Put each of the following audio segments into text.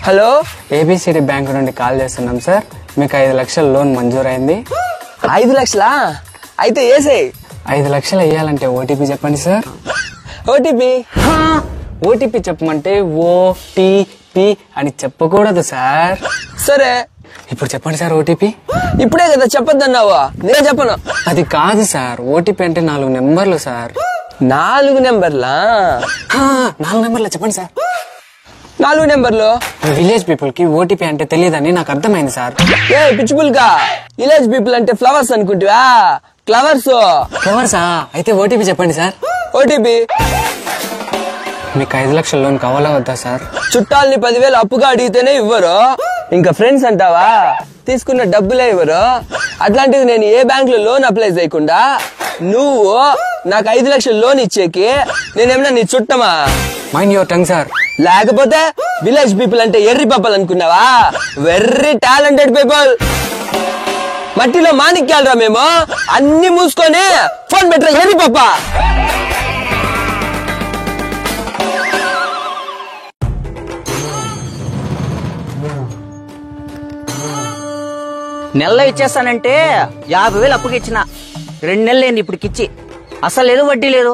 Hello, A B C D bank నుండి call చేస్తున్నాం sir. మీకు 5 లక్షల లోన్ మంజూరైంది. 5 లక్షలా? అయితే ఏసే. 5 లక్షలు ఇయ్యాలంటే ఓటీపీ చెప్పండి సార్. ఓటీపీ? ఓటీపీ చెప్పమంటే ఓటీపీ అని చెప్పకూడదు సార్. సరే, ఇప్పుడు చెప్పండి సార్ ఓటీపీ. ఇప్పుడే కదా చెప్పొద్దన్నావా? నేను చెప్పను. అది కాదు సార్, ఓటీపీ అంటే 4 నెంబర్లు సార్. 4 నెంబర్లా? 4 నెంబర్లు చెప్పండి సార్. 4 నెంబర్లు? విలేజ్ పీపుల్ కి ఓటీపీ అంటే తెలియదని నాకు అర్థమైంది సార్. ఏ పిచ్చిపుల్కా, విలేజ్ పీపుల్ అంటే ఫ్లవర్స్ అనుకుంటువా? ఫ్లవర్స్. ఫ్లవర్సా? అయితే ఓటీపీ చెప్పండి సార్. ఓటీపీ? మీకు 5 లక్షల లోన్ కావాలా వద్దా సార్? చుట్టాలని 10,000 అప్పుగా అడిగితేనే ఇవ్వరు, ఇంకా ఫ్రెండ్స్ అంటావా తీసుకున్న డబ్బులే ఇవ్వరు. అట్లాంటిది నేను ఏ బ్యాంక్ లో లోన్ అప్లై చేయకుండా నువ్వు నాకు 5 లక్షల లోన్ ఇచ్చేకి నేనేమన్నా నీ చుట్టమా? Mind your tongue sir. లేకపోతే విలేజ్ పీపుల్ అంటే ఎర్రి పప్పలు అనుకున్నావా? Very talented people. మట్టిలో మాణిక్యాలరా మేము. అన్ని మూసుకొని ఫోన్ పెట్టరా ఎర్రి పప్ప. నెలలో ఇచ్చేస్తానంటే 50,000 అప్పుకి ఇచ్చిన 2 నెలలు అయింది ఇప్పటికిచ్చి. అసలు లేదు, వడ్డీ లేదు.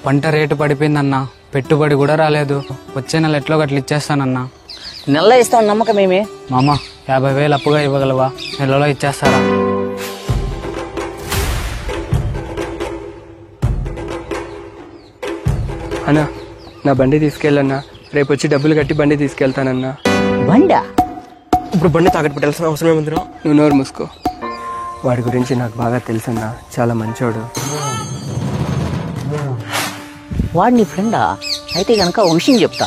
పంట రేటు పడిపోయిందన్నా, పెట్టుబడి కూడా రాలేదు. వచ్చే నెల ఎట్లో గట్ల ఇచ్చేస్తానన్నా. నెలలో ఇస్తాం నమ్మకం ఏమి? మామ 50,000 అప్పుగా ఇవ్వగలవా? నెలలో ఇచ్చేస్తారా? అన్నా, నా బండి తీసుకెళ్ళన్నా. రేపు వచ్చి డబ్బులు కట్టి బండి తీసుకెళ్తానన్నా. బండా? ఇప్పుడు బండి తాకట్టు పెట్టాల్సిన అవసరం ఏముందిరా? నువ్వు నోరు మూసుకో. వాడి గురించి నాకు బాగా తెలుసన్నా, చాలా మంచోడు. వాడు నీ ఫ్రెండా? అయితే కనుక ఒక విషయం చెప్తా.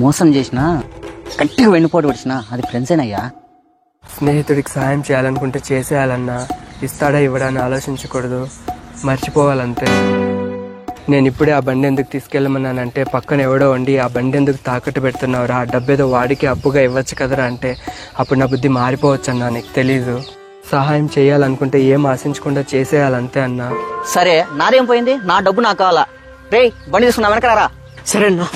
మోసం చేసినా, గట్టిగా వెన్నుపోటు పడిచినా అది ఫ్రెండ్సేనయ్యా. స్నేహితుడికి సాయం చేయాలనుకుంటే చేసేయాలన్నా. ఇస్తాడా ఇవ్వడా అని ఆలోచించకూడదు, మర్చిపోవాలంతే. నేను ఇప్పుడే ఆ బండి ఎందుకు తీసుకెళ్ళమన్నానంటే, పక్కన ఎవడో వండి ఆ బండి ఎందుకు తాకట్టు పెడుతున్నావురా, ఆ డబ్బేదో వాడికి అప్పుగా ఇవ్వచ్చు కదరా అంటే అప్పుడు నా బుద్ధి మారిపోవచ్చు అన్నా. నీకు తెలీదు, సహాయం చేయాలనుకుంటే ఏం ఆశించకుండా చేసేయాలంతే అన్నా. సరే, నాదేం పోయింది? నా డబ్బు నాకు కావాలా. రే, బండి తీసుకున్నా వెనకరారా. సరే అన్నా.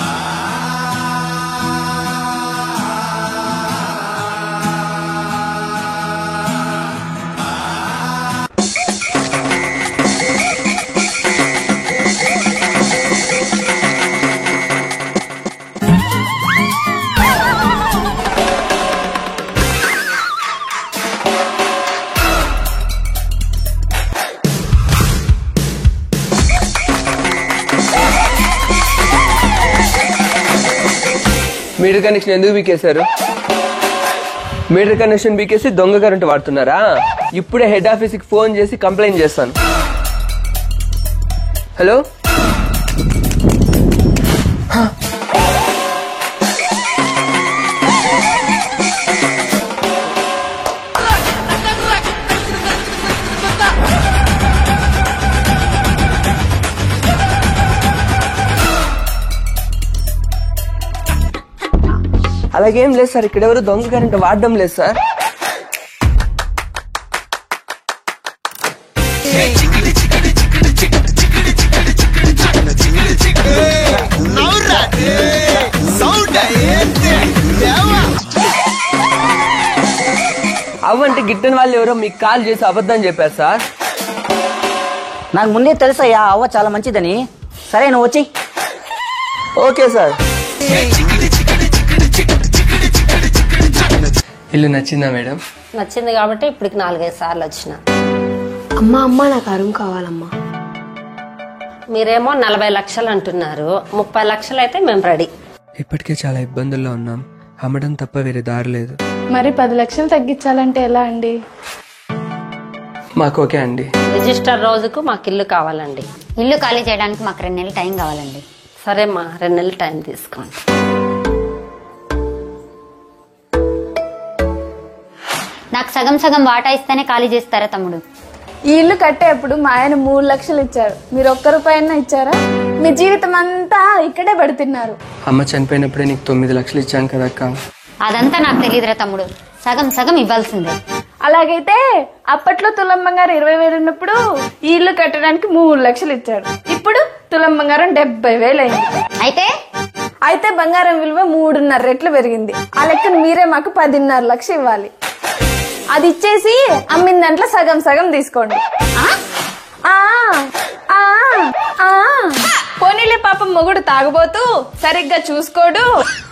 మీటర్ కనెక్షన్ ఎందుకు బీకేశారు? మీటర్ కనెక్షన్ బీకేసి దొంగ కరెంట్ వాడుతున్నారా? ఇప్పుడే హెడ్ ఆఫీస్కి ఫోన్ చేసి కంప్లైంట్ చేస్తాను. హలో, అలాగేం లేదు సార్, ఇక్కడ ఎవరు దొంగ కరెంట్ వాడడం లేదు సార్. అవ్వంటే గిట్టని వాళ్ళు ఎవరో మీకు కాల్ చేసి అబద్ధం చెప్పారు సార్. నాకు ముందే తెలుసయ్యా అవ్వ చాలా మంచిదని. సరే, నువ్వు వచ్చి. Okay sir. ఇల్లు నచ్చిందా మేడం? నచ్చింది కాబట్టి ఇప్పటికి 4-5 సార్లు వచ్చిన. అమ్మా నాకు అరుం కావాలమ్మా. మీరేమో 40 లక్షలు అంటున్నారు, 30 లక్షలు అయితే మేము రెడీ. ఇప్పటికే చాలా ఇబ్బందుల్లో ఉన్నాం, అమ్మడం తప్ప వేరే దారి లేదు. మరి 10 లక్షలు తగ్గించాలంటే ఎలా అండి? మాకు ఓకే అండి. రిజిస్టర్ రోజుకు మాకు ఇల్లు కావాలండి. ఇల్లు ఖాళీ చేయడానికి మాకు 2 నెలలు టైం కావాలండి. సరేమ్మా, 2 నెలలు టైం తీసుకోండి. నాకు సగం సగం వాటా ఇస్తేనే ఖాళీ చేస్తారా తమ్ముడు? ఈ ఇల్లు కట్టేప్పుడు మా ఆయన 3 లక్షలు ఇచ్చారు, మీరు 1 రూపాయి ఇచ్చారా? మీ జీవితం అంతా ఇక్కడే పడుతున్నారు. అమ్మ చనిపోయినప్పుడే నీకు 9 లక్షలు ఇచ్చాను కదక్క. అదంతా నాకు తెలియదురా తమ్ముడు, సగం సగం ఇవ్వాల్సిందే. అలాగైతే అప్పట్లో తులం బంగారం 20,000 ఉన్నప్పుడు ఈ ఇల్లు కట్టడానికి 3 లక్షలు ఇచ్చాడు. ఇప్పుడు తులం బంగారం 70,000 అయింది. అయితే బంగారం విలువ 3.5 రెట్లు పెరిగింది. ఆ లెక్కను మీరే మాకు 10.5 లక్షలు ఇవ్వాలి. అది ఇచ్చేసి అమ్మిన దాంట్లో సగం సగం తీసుకోండి. పోనీలే పాపం మొగుడు తాగుబోతూ సరిగ్గా చూసుకోడు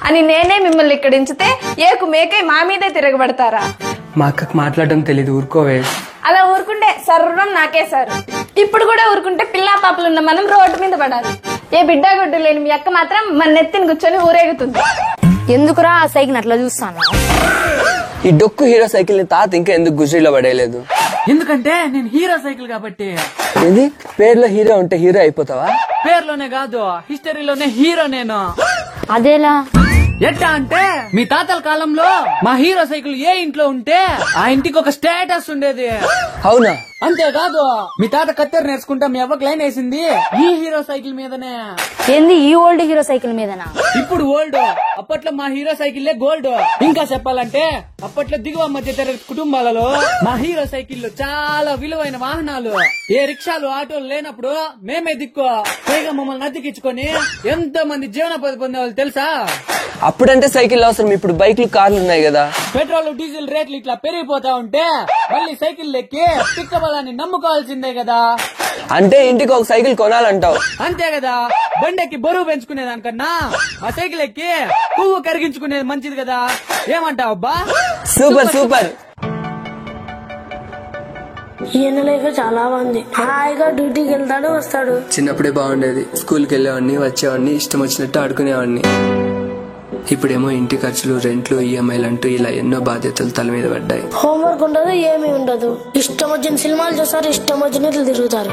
అని నేనే మిమ్మల్ని ఇక్కడ ఉంచితే ఏకు మేకే మా మీదే తిరగబడతారా? మా అక్కకు మాట్లాడడం తెలీదు, ఊరుకోవే. అలా ఊరుకుంటే సర్వం నాకేసారు. ఇప్పుడు కూడా ఊరుకుంటే పిల్లా పాపలున్న మనం రోడ్డు మీద పడాలి. ఏ బిడ్డ గుడ్డు లేని మీ అక్క మాత్రం మన నెత్తిని కూర్చొని ఊరేగుతుంది. ఎందుకురా ఆ సైకిల్ అట్లా చూస్తాను? ఈ డొక్కు హీరో సైకిల్ ని తాత ఇంకా ఎందుకు గుజరీలో పడేయలేదు? ఎందుకంటే నేను హీరో సైకిల్ కాబట్టి. ఏంది పేర్లో హీరో ఉంటే హీరో అయిపోతావా? పేర్లోనే కాదు, హిస్టరీలోనే హీరో నేను. అదేలా? ఎట్టా అంటే మీ తాతల కాలంలో మా హీరో సైకిల్ ఏ ఇంట్లో ఉంటే ఆ ఇంటికి ఒక స్టేటస్ ఉండేది. అవునా? అంతేకాదు మీ తాత కత్తెర నేర్చుకుంటా మీ అవ్వకు లైన్ వేసింది ఈ హీరో సైకిల్ మీదనే. ఏంది ఈ ఓల్డ్ హీరో సైకిల్ మీదనా? ఇప్పుడు ఓల్డ్, అప్పట్లో మా హీరో సైకిల్ గోల్డ్. ఇంకా చెప్పాలంటే అప్పట్లో దిగువ మధ్య తరగతి కుటుంబాలలో మా హీరో సైకిల్ చాలా విలువైన వాహనాలు. ఏ రిక్షాలు ఆటోలు లేనప్పుడు మేమే దిక్కు. పైగా మమ్మల్ని అద్దెకిచ్చుకొని ఎంతో మంది జీవనోపాధి పొందేవాళ్ళు తెలుసా? అప్పుడంటే సైకిల్ అవసరం, ఇప్పుడు బైక్లు కార్లు ఉన్నాయి కదా. పెట్రోల్ డీజిల్ రేట్లు ఇట్లా పెరిగిపోతా ఉంటే మళ్ళీ సైకిల్ ఎక్కి పిక్క బలాన్ని నమ్ముకోవాల్సిందే కదా. అంటే ఇంటికి ఒక సైకిల్ కొనాలంటావు? అంతే కదా. బండెక్కి బరువు పెంచుకునేదానికన్నా ఆ సైకిల్ ఎక్కి పువ్వు కరిగించుకునేది మంచిది కదా. ఏమంటావు అబ్బా? Super super. ఈయన లైఫ్ చాలా బాగుంది. హాయిగా డ్యూటీకి వెళ్తాడు వస్తాడు. చిన్నప్పుడే బాగుండేది, స్కూల్కి వెళ్ళేవాడిని, వచ్చేవాడిని, ఇష్టం వచ్చినట్టు ఆడుకునేవాడిని. ఇప్పుడేమో ఇంటి ఖర్చులు, రెంట్లు, ఈఎంఐలు అంటూ ఇలా ఎన్నో బాధ్యతలు తల మీద పడ్డాయి. హోంవర్క్ ఉండదు, ఏమీ ఉండదు. ఇష్టం వచ్చిన సినిమాలు చూస్తారు, ఇష్టం వచ్చినట్లు తిరుగుతారు.